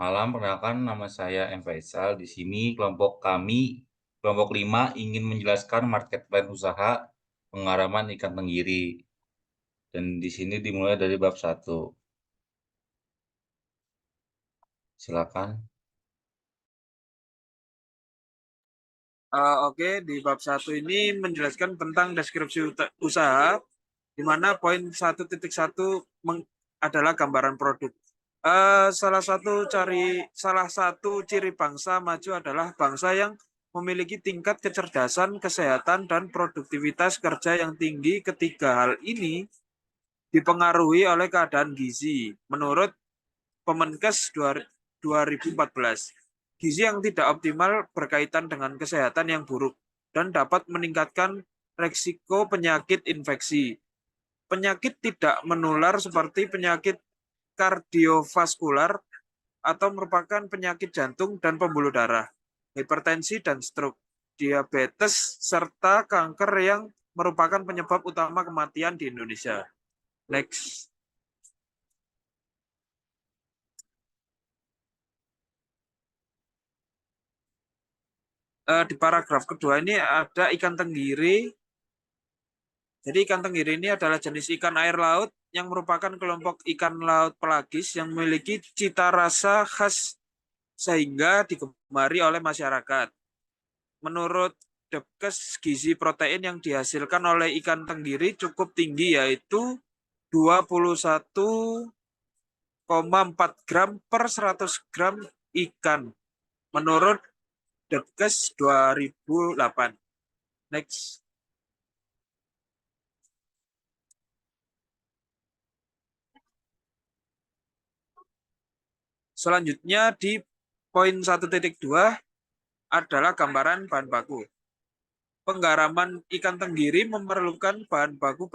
Malam, perkenalkan nama saya M. Faisal. Di sini kelompok 5 ingin menjelaskan market plan usaha pengaraman ikan tenggiri. Dan di sini dimulai dari bab 1. Silakan. Oke, di bab 1 ini menjelaskan tentang deskripsi usaha, di mana poin 1.1 adalah gambaran produk. Salah satu ciri bangsa maju adalah bangsa yang memiliki tingkat kecerdasan, kesehatan, dan produktivitas kerja yang tinggi. Ketiga hal ini dipengaruhi oleh keadaan gizi. Menurut Kemenkes 2014, gizi yang tidak optimal berkaitan dengan kesehatan yang buruk dan dapat meningkatkan resiko penyakit infeksi. Penyakit tidak menular seperti penyakit kardiovaskular atau merupakan penyakit jantung dan pembuluh darah, hipertensi dan stroke, diabetes, serta kanker yang merupakan penyebab utama kematian di Indonesia. Next. Di paragraf kedua ini ada ikan tenggiri. Jadi ikan tenggiri ini adalah jenis ikan air laut yang merupakan kelompok ikan laut pelagis yang memiliki cita rasa khas sehingga digemari oleh masyarakat. Menurut Depkes, gizi protein yang dihasilkan oleh ikan tenggiri cukup tinggi, yaitu 21,4 gram per 100 gram ikan. Menurut Depkes 2008. Next. Selanjutnya di poin 1.2 adalah gambaran bahan baku. Penggaraman ikan tenggiri memerlukan bahan baku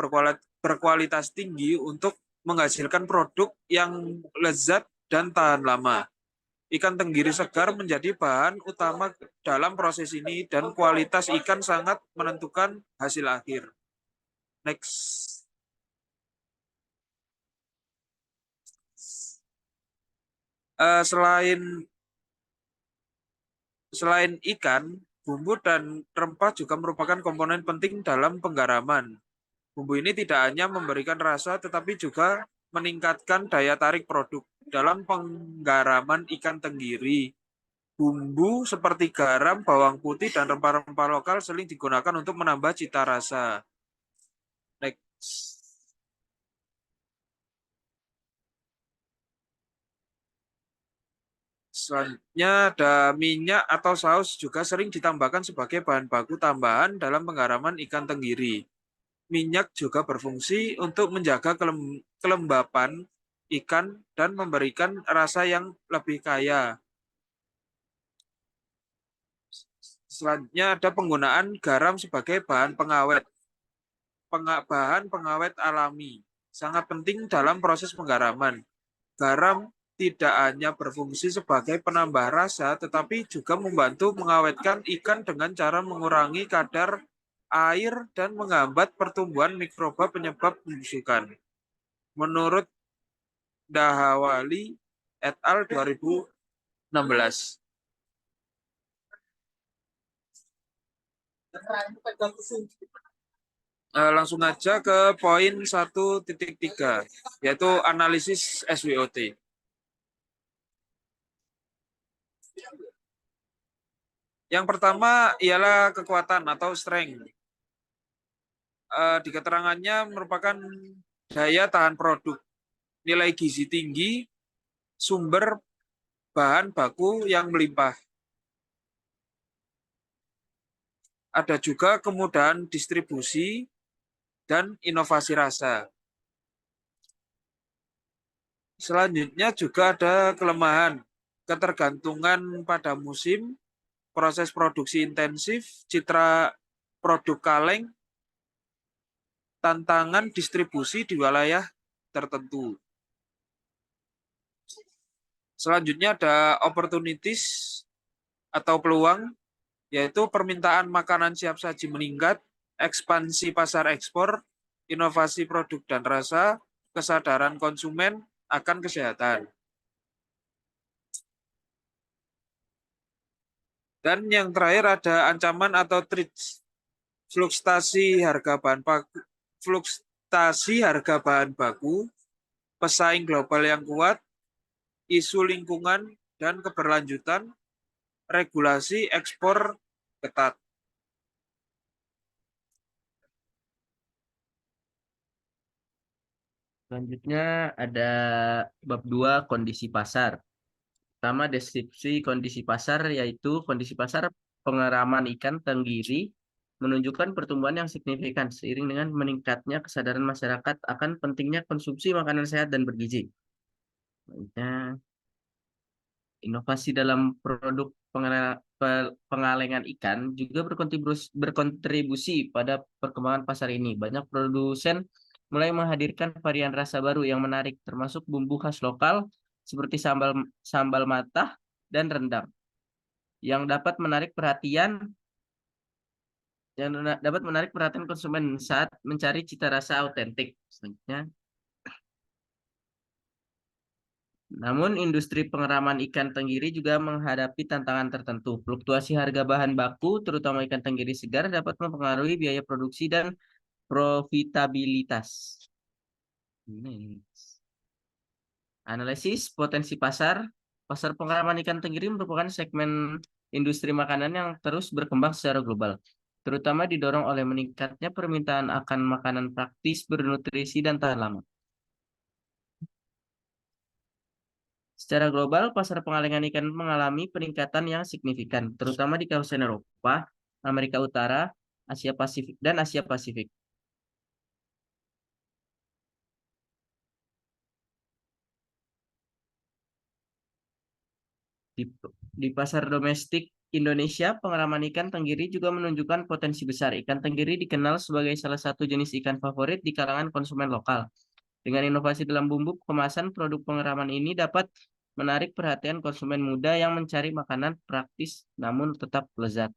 berkualitas tinggi untuk menghasilkan produk yang lezat dan tahan lama. Ikan tenggiri segar menjadi bahan utama dalam proses ini dan kualitas ikan sangat menentukan hasil akhir. Next. Selain ikan, bumbu dan rempah juga merupakan komponen penting dalam penggaraman. Bumbu ini tidak hanya memberikan rasa, tetapi juga meningkatkan daya tarik produk. Dalam penggaraman ikan tenggiri, bumbu seperti garam, bawang putih, dan rempah-rempah lokal sering digunakan untuk menambah cita rasa. Next. Selanjutnya ada minyak atau saus juga sering ditambahkan sebagai bahan baku tambahan dalam penggaraman ikan tenggiri. Minyak juga berfungsi untuk menjaga kelembapan ikan dan memberikan rasa yang lebih kaya. Selanjutnya ada penggunaan garam sebagai bahan pengawet. Bahan pengawet alami sangat penting dalam proses penggaraman. Garam tidak hanya berfungsi sebagai penambah rasa, tetapi juga membantu mengawetkan ikan dengan cara mengurangi kadar air dan menghambat pertumbuhan mikroba penyebab pembusukan. Menurut Dahawali et al. 2016. Langsung aja ke poin 1.3, yaitu analisis SWOT. Yang pertama ialah kekuatan atau strength. Di keterangannya merupakan daya tahan produk, nilai gizi tinggi, sumber bahan baku yang melimpah. Ada juga kemudahan distribusi dan inovasi rasa. Selanjutnya juga ada kelemahan, ketergantungan pada musim, proses produksi intensif, citra produk kaleng, tantangan distribusi di wilayah tertentu. Selanjutnya ada opportunities atau peluang, yaitu permintaan makanan siap saji meningkat, ekspansi pasar ekspor, inovasi produk dan rasa, kesadaran konsumen akan kesehatan. Dan yang terakhir ada ancaman atau threat, fluktuasi harga bahan baku, pesaing global yang kuat, isu lingkungan dan keberlanjutan, regulasi ekspor ketat. Selanjutnya ada bab 2 kondisi pasar. Pertama, deskripsi kondisi pasar, yaitu kondisi pasar pengeraman ikan tenggiri menunjukkan pertumbuhan yang signifikan seiring dengan meningkatnya kesadaran masyarakat akan pentingnya konsumsi makanan sehat dan bergizi. Selanjutnya, inovasi dalam produk pengalengan ikan juga berkontribusi pada perkembangan pasar ini. Banyak produsen mulai menghadirkan varian rasa baru yang menarik, termasuk bumbu khas lokal seperti sambal matah dan rendang, yang dapat menarik perhatian konsumen saat mencari cita rasa autentik. Selanjutnya, namun industri pengeraman ikan tenggiri juga menghadapi tantangan tertentu. Fluktuasi harga bahan baku, terutama ikan tenggiri segar, dapat mempengaruhi biaya produksi dan profitabilitas. Analisis potensi pasar. Pasar pengeraman ikan tenggiri merupakan segmen industri makanan yang terus berkembang secara global, terutama didorong oleh meningkatnya permintaan akan makanan praktis, bernutrisi, dan tahan lama. Secara global, pasar pengalengan ikan mengalami peningkatan yang signifikan, terutama di kawasan Eropa, Amerika Utara, Asia Pasifik, dan Asia Pasifik. Di pasar domestik Indonesia, pengeraman ikan tenggiri juga menunjukkan potensi besar. Ikan tenggiri dikenal sebagai salah satu jenis ikan favorit di kalangan konsumen lokal. Dengan inovasi dalam bumbu kemasan, produk pengeraman ini dapat menarik perhatian konsumen muda yang mencari makanan praktis namun tetap lezat.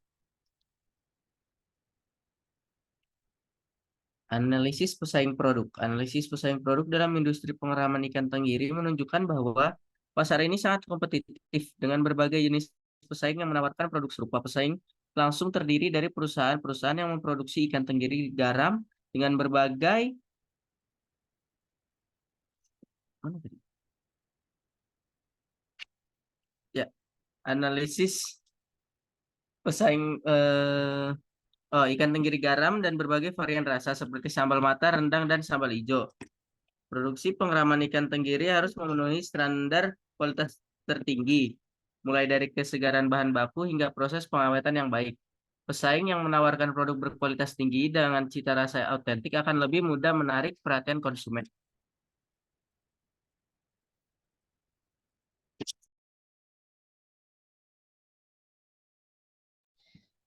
Analisis pesaing produk. Analisis pesaing produk dalam industri pengeraman ikan tenggiri menunjukkan bahwa pasar ini sangat kompetitif dengan berbagai jenis pesaing yang menawarkan produk serupa. Pesaing langsung terdiri dari perusahaan-perusahaan yang memproduksi ikan tenggiri garam dengan berbagai analisis pesaing ikan tenggiri garam dan berbagai varian rasa seperti sambal mata, rendang, dan sambal hijau. Produksi pengeraman ikan tenggiri harus memenuhi standar kualitas tertinggi, mulai dari kesegaran bahan baku hingga proses pengawetan yang baik. Pesaing yang menawarkan produk berkualitas tinggi dengan cita rasa autentik akan lebih mudah menarik perhatian konsumen.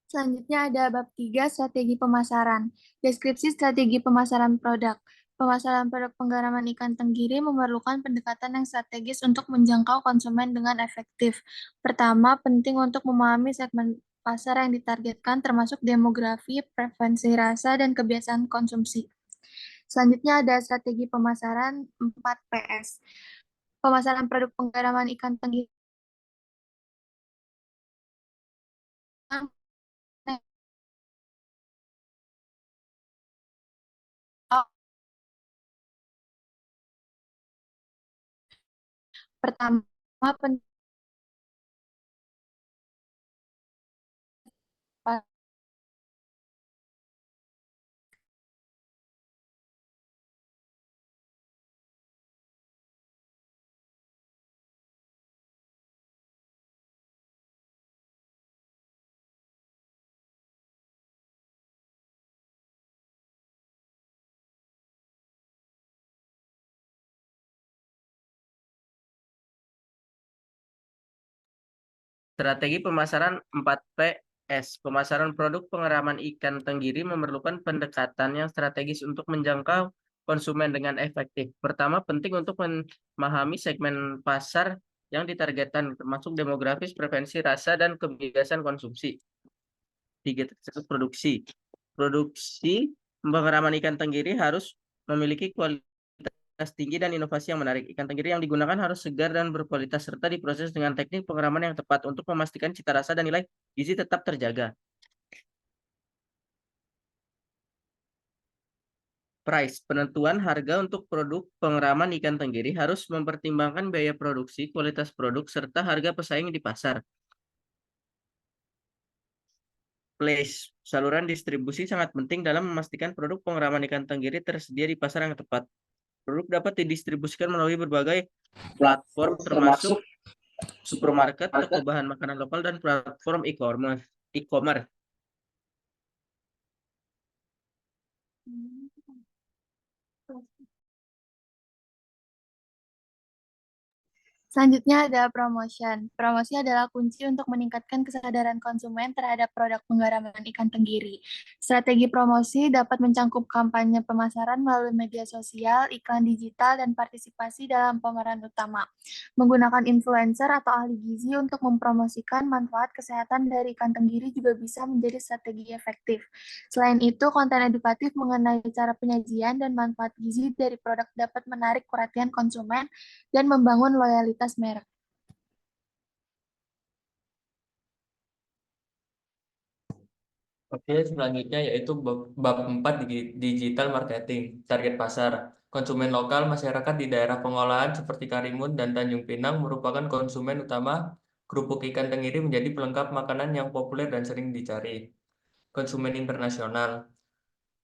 Selanjutnya ada bab 3 strategi pemasaran. Deskripsi strategi pemasaran produk. Pemasaran produk penggaraman ikan tenggiri memerlukan pendekatan yang strategis untuk menjangkau konsumen dengan efektif. Pertama, penting untuk memahami segmen pasar yang ditargetkan termasuk demografi, preferensi rasa, dan kebiasaan konsumsi. Selanjutnya ada strategi pemasaran 4PS. Pemasaran produk penggaraman ikan tenggiri pertama Strategi pemasaran 4PS. Pemasaran produk pengeraman ikan tenggiri memerlukan pendekatan yang strategis untuk menjangkau konsumen dengan efektif. Pertama, penting untuk memahami segmen pasar yang ditargetkan, termasuk demografis, preferensi rasa, dan kebiasaan konsumsi. 3. Produksi pengeraman ikan tenggiri harus memiliki kualitas tinggi dan inovasi yang menarik. Ikan tenggiri yang digunakan harus segar dan berkualitas serta diproses dengan teknik pengeraman yang tepat untuk memastikan cita rasa dan nilai gizi tetap terjaga. Price, penentuan harga untuk produk pengeraman ikan tenggiri harus mempertimbangkan biaya produksi, kualitas produk, serta harga pesaing di pasar. Place, saluran distribusi sangat penting dalam memastikan produk pengeraman ikan tenggiri tersedia di pasar yang tepat. Produk dapat didistribusikan melalui berbagai platform termasuk supermarket, toko bahan makanan lokal, dan platform e-commerce. Selanjutnya ada promotion. Promosi adalah kunci untuk meningkatkan kesadaran konsumen terhadap produk penggaraman ikan tenggiri. Strategi promosi dapat mencangkup kampanye pemasaran melalui media sosial, iklan digital, dan partisipasi dalam pemeran utama. Menggunakan influencer atau ahli gizi untuk mempromosikan manfaat kesehatan dari ikan tenggiri juga bisa menjadi strategi efektif. Selain itu, konten edukatif mengenai cara penyajian dan manfaat gizi dari produk dapat menarik perhatian konsumen dan membangun loyalitas merek. Oke, selanjutnya yaitu bab 4 digital marketing, target pasar. Konsumen lokal masyarakat di daerah pengolahan seperti Karimun dan Tanjung Pinang merupakan konsumen utama. Kerupuk ikan tenggiri menjadi pelengkap makanan yang populer dan sering dicari. Konsumen internasional.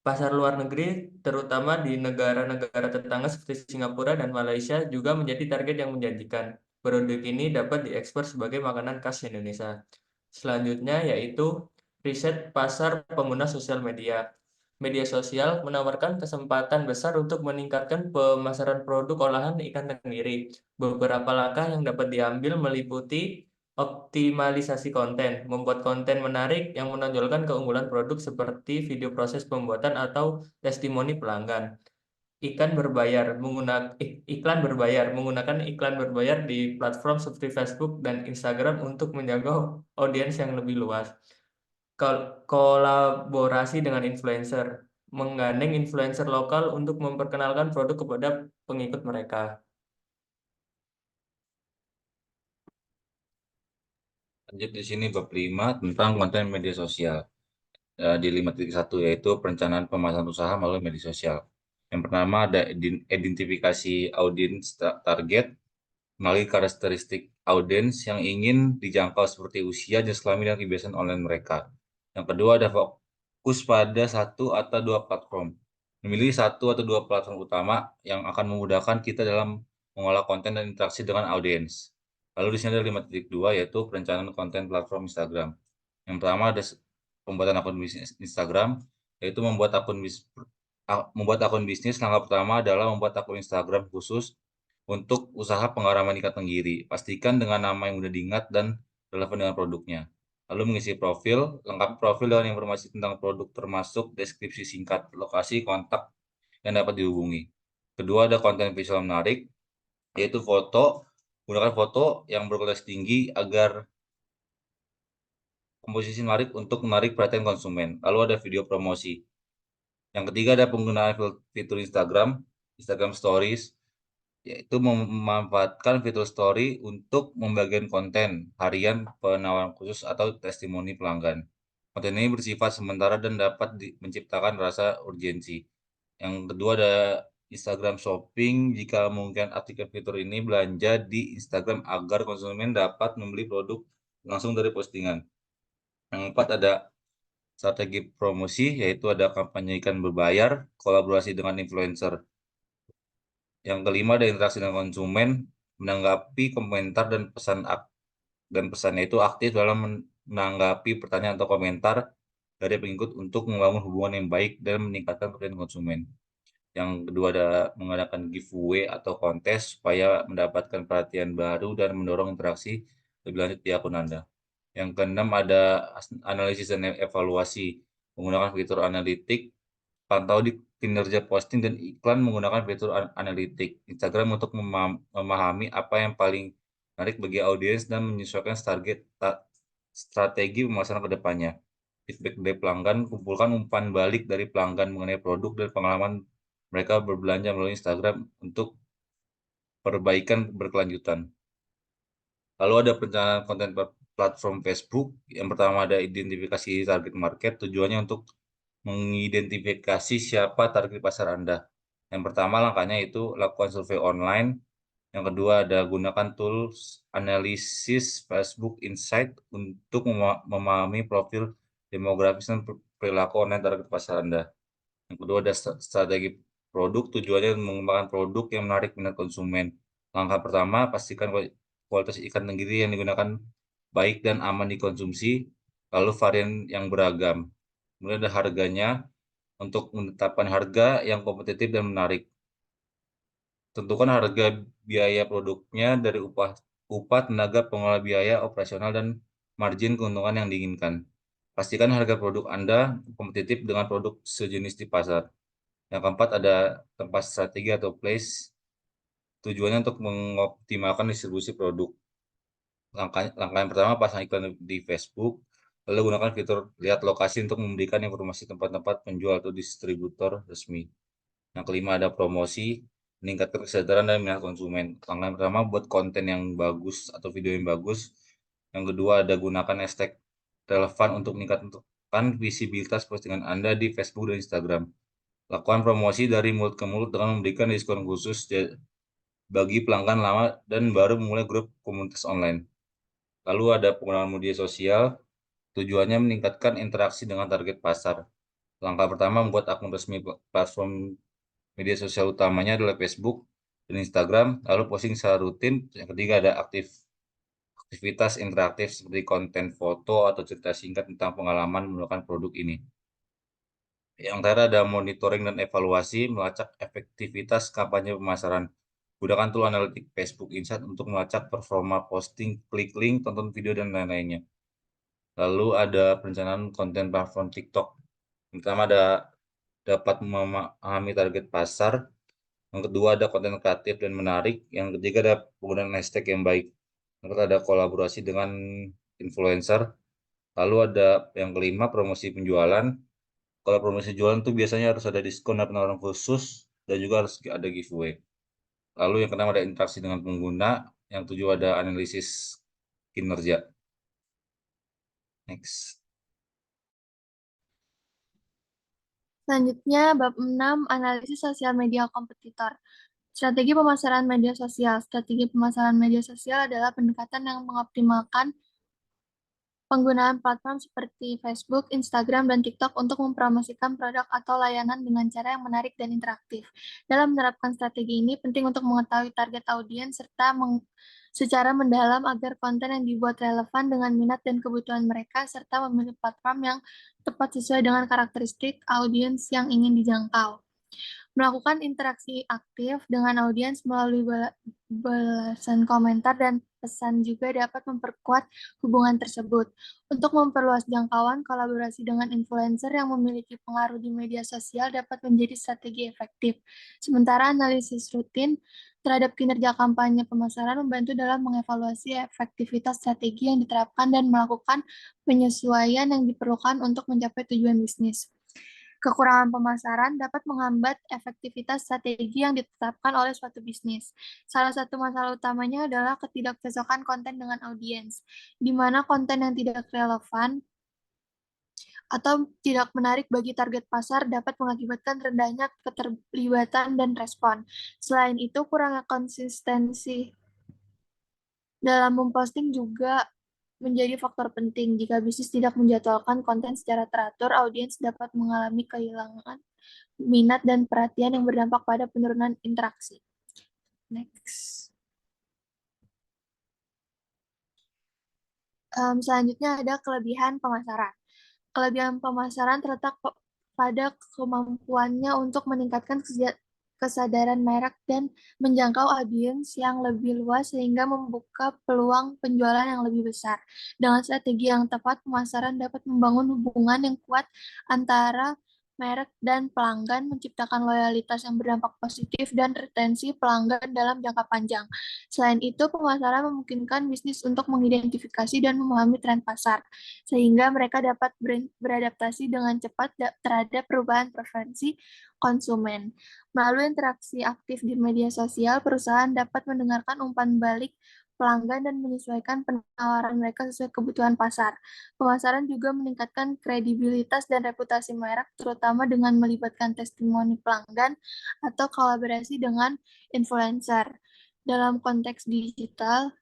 Pasar luar negeri, terutama di negara-negara tetangga seperti Singapura dan Malaysia, juga menjadi target yang menjanjikan. Produk ini dapat diekspor sebagai makanan khas Indonesia. Selanjutnya yaitu riset pasar pengguna sosial media. Media sosial menawarkan kesempatan besar untuk meningkatkan pemasaran produk olahan ikan tenggiri. Beberapa langkah yang dapat diambil meliputi optimalisasi konten, membuat konten menarik yang menonjolkan keunggulan produk seperti video proses pembuatan atau testimoni pelanggan. Iklan berbayar menggunakan iklan berbayar di platform seperti Facebook dan Instagram untuk menjaga audiens yang lebih luas. Kolaborasi dengan influencer, menggandeng influencer lokal untuk memperkenalkan produk kepada pengikut mereka. Lanjut di sini bab 5 tentang konten media sosial. Di 5.1 yaitu perencanaan pemasaran usaha melalui media sosial. Yang pertama ada identifikasi audiens target melalui karakteristik audiens yang ingin dijangkau seperti usia, jenis kelamin, dan kebiasaan online mereka. Yang kedua ada fokus pada satu atau dua platform. Memilih satu atau dua platform utama yang akan memudahkan kita dalam mengolah konten dan interaksi dengan audiens. Lalu di sini ada 5.2 yaitu perencanaan konten platform Instagram. Yang pertama ada pembuatan akun bisnis Instagram, yaitu membuat akun bisnis. Langkah pertama adalah membuat akun Instagram khusus untuk usaha penggaraman ikan tenggiri. Pastikan dengan nama yang mudah diingat dan relevan dengan produknya. Lalu mengisi profil, lengkapi profil dengan informasi tentang produk termasuk deskripsi singkat, lokasi, kontak yang dapat dihubungi. Kedua ada konten visual menarik, yaitu foto. Gunakan foto yang berkualitas tinggi agar komposisi menarik untuk menarik perhatian konsumen. Lalu ada video promosi. Yang ketiga ada penggunaan fitur Instagram Stories, yaitu memanfaatkan fitur story untuk membagikan konten harian, penawaran khusus, atau testimoni pelanggan. Konten ini bersifat sementara dan dapat menciptakan rasa urgensi. Yang kedua ada Instagram Shopping. Jika mungkin aktifkan fitur ini, belanja di Instagram agar konsumen dapat membeli produk langsung dari postingan. Yang keempat ada strategi promosi, yaitu ada kampanye ikan berbayar, kolaborasi dengan influencer. Yang kelima ada interaksi dengan konsumen, menanggapi komentar dan pesannya itu aktif dalam menanggapi pertanyaan atau komentar dari pengikut untuk membangun hubungan yang baik dan meningkatkan perhatian konsumen. Yang kedua ada mengadakan giveaway atau kontes supaya mendapatkan perhatian baru dan mendorong interaksi lebih lanjut di akun Anda. Yang keenam ada analisis dan evaluasi menggunakan fitur analitik, pantau di kinerja posting dan iklan menggunakan fitur analitik Instagram untuk memahami apa yang paling menarik bagi audiens dan menyesuaikan strategi pemasaran ke depannya. Feedback dari pelanggan, kumpulkan umpan balik dari pelanggan mengenai produk dan pengalaman mereka berbelanja melalui Instagram untuk perbaikan berkelanjutan. Lalu ada perencanaan konten platform Facebook. Yang pertama ada identifikasi target market, tujuannya untuk mengidentifikasi siapa target pasar Anda. Yang pertama langkahnya itu lakukan survei online. Yang kedua ada gunakan tools analisis Facebook Insight untuk memahami profil demografis dan perilaku online target pasar Anda. Yang kedua ada strategi produk, tujuannya mengembangkan produk yang menarik minat konsumen. Langkah pertama, pastikan kualitas ikan tenggiri yang digunakan baik dan aman dikonsumsi, lalu varian yang beragam. Kemudian ada harganya, untuk menetapkan harga yang kompetitif dan menarik. Tentukan harga biaya produknya dari upah tenaga pengelola biaya operasional dan margin keuntungan yang diinginkan. Pastikan harga produk Anda kompetitif dengan produk sejenis di pasar. Yang keempat ada tempat strategi atau place, tujuannya untuk mengoptimalkan distribusi produk. Langkah yang pertama, pasang iklan di Facebook, lalu gunakan fitur lihat lokasi untuk memberikan informasi tempat-tempat penjual atau distributor resmi. Yang kelima ada promosi, meningkatkan kesadaran dan minat konsumen. Langkah yang pertama, buat konten yang bagus atau video yang bagus. Yang kedua ada gunakan hashtag relevan untuk meningkatkan visibilitas postingan Anda di Facebook dan Instagram. Lakukan promosi dari mulut ke mulut dengan memberikan diskon khusus bagi pelanggan lama dan baru memulai grup komunitas online. Lalu ada penggunaan media sosial, tujuannya meningkatkan interaksi dengan target pasar. Langkah pertama, membuat akun resmi platform media sosial utamanya adalah Facebook dan Instagram, lalu posting secara rutin. Yang ketiga ada aktivitas interaktif seperti konten foto atau cerita singkat tentang pengalaman menggunakan produk ini. Yang terakhir ada monitoring dan evaluasi, melacak efektivitas kampanye pemasaran. Gunakan tool analitik Facebook Insight untuk melacak performa posting, klik link, tonton video, dan lain-lainnya. Lalu ada perencanaan konten platform TikTok. Yang pertama ada dapat memahami target pasar. Yang kedua ada konten kreatif dan menarik. Yang ketiga ada penggunaan hashtag yang baik. Yang keempat ada kolaborasi dengan influencer. Lalu ada yang kelima, promosi penjualan. Kalau promosi jualan tuh biasanya harus ada diskon dan penawaran khusus, dan juga harus ada giveaway. Lalu yang keenam ada interaksi dengan pengguna. Yang tujuh ada analisis kinerja. Next. Selanjutnya, bab 6, analisis sosial media kompetitor. Strategi pemasaran media sosial. Strategi pemasaran media sosial adalah pendekatan yang mengoptimalkan penggunaan platform seperti Facebook, Instagram, dan TikTok untuk mempromosikan produk atau layanan dengan cara yang menarik dan interaktif. Dalam menerapkan strategi ini, penting untuk mengetahui target audiens serta secara mendalam agar konten yang dibuat relevan dengan minat dan kebutuhan mereka, serta memilih platform yang tepat sesuai dengan karakteristik audiens yang ingin dijangkau. Melakukan interaksi aktif dengan audiens melalui balasan komentar dan pesan juga dapat memperkuat hubungan tersebut. Untuk memperluas jangkauan, kolaborasi dengan influencer yang memiliki pengaruh di media sosial dapat menjadi strategi efektif. Sementara analisis rutin terhadap kinerja kampanye pemasaran membantu dalam mengevaluasi efektivitas strategi yang diterapkan dan melakukan penyesuaian yang diperlukan untuk mencapai tujuan bisnis. Kekurangan pemasaran dapat menghambat efektivitas strategi yang ditetapkan oleh suatu bisnis. Salah satu masalah utamanya adalah ketidakcocokan konten dengan audiens, di mana konten yang tidak relevan atau tidak menarik bagi target pasar dapat mengakibatkan rendahnya keterlibatan dan respon. Selain itu, kurangnya konsistensi dalam memposting juga menjadi faktor penting. Jika bisnis tidak menjadwalkan konten secara teratur, audiens dapat mengalami kehilangan minat dan perhatian yang berdampak pada penurunan interaksi. Next. Selanjutnya ada kelebihan pemasaran. Kelebihan pemasaran terletak pada kemampuannya untuk meningkatkan kesadaran merek dan menjangkau audiens yang lebih luas sehingga membuka peluang penjualan yang lebih besar. Dengan strategi yang tepat, pemasaran dapat membangun hubungan yang kuat antara merek, dan pelanggan, menciptakan loyalitas yang berdampak positif dan retensi pelanggan dalam jangka panjang. Selain itu, pemasaran memungkinkan bisnis untuk mengidentifikasi dan memahami tren pasar, sehingga mereka dapat beradaptasi dengan cepat terhadap perubahan preferensi konsumen. Melalui interaksi aktif di media sosial, perusahaan dapat mendengarkan umpan balik pelanggan dan menyesuaikan penawaran mereka sesuai kebutuhan pasar. Pemasaran juga meningkatkan kredibilitas dan reputasi merek, terutama dengan melibatkan testimoni pelanggan atau kolaborasi dengan influencer. Dalam konteks digital,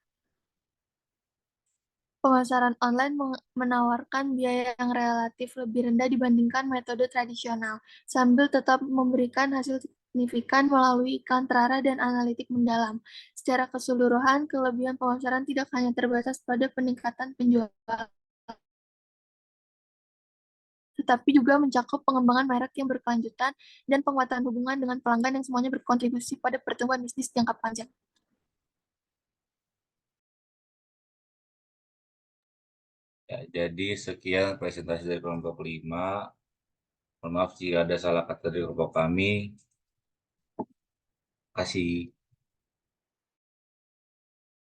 pemasaran online menawarkan biaya yang relatif lebih rendah dibandingkan metode tradisional, sambil tetap memberikan hasil signifikan melalui iklan terarah dan analitik mendalam. Secara keseluruhan, kelebihan pemasaran tidak hanya terbatas pada peningkatan penjualan, tetapi juga mencakup pengembangan merek yang berkelanjutan dan penguatan hubungan dengan pelanggan yang semuanya berkontribusi pada pertumbuhan bisnis jangka panjang. Ya, jadi sekian presentasi dari kelompok 5. Mohon maaf jika ada salah kata dari kelompok kami. Terima kasih.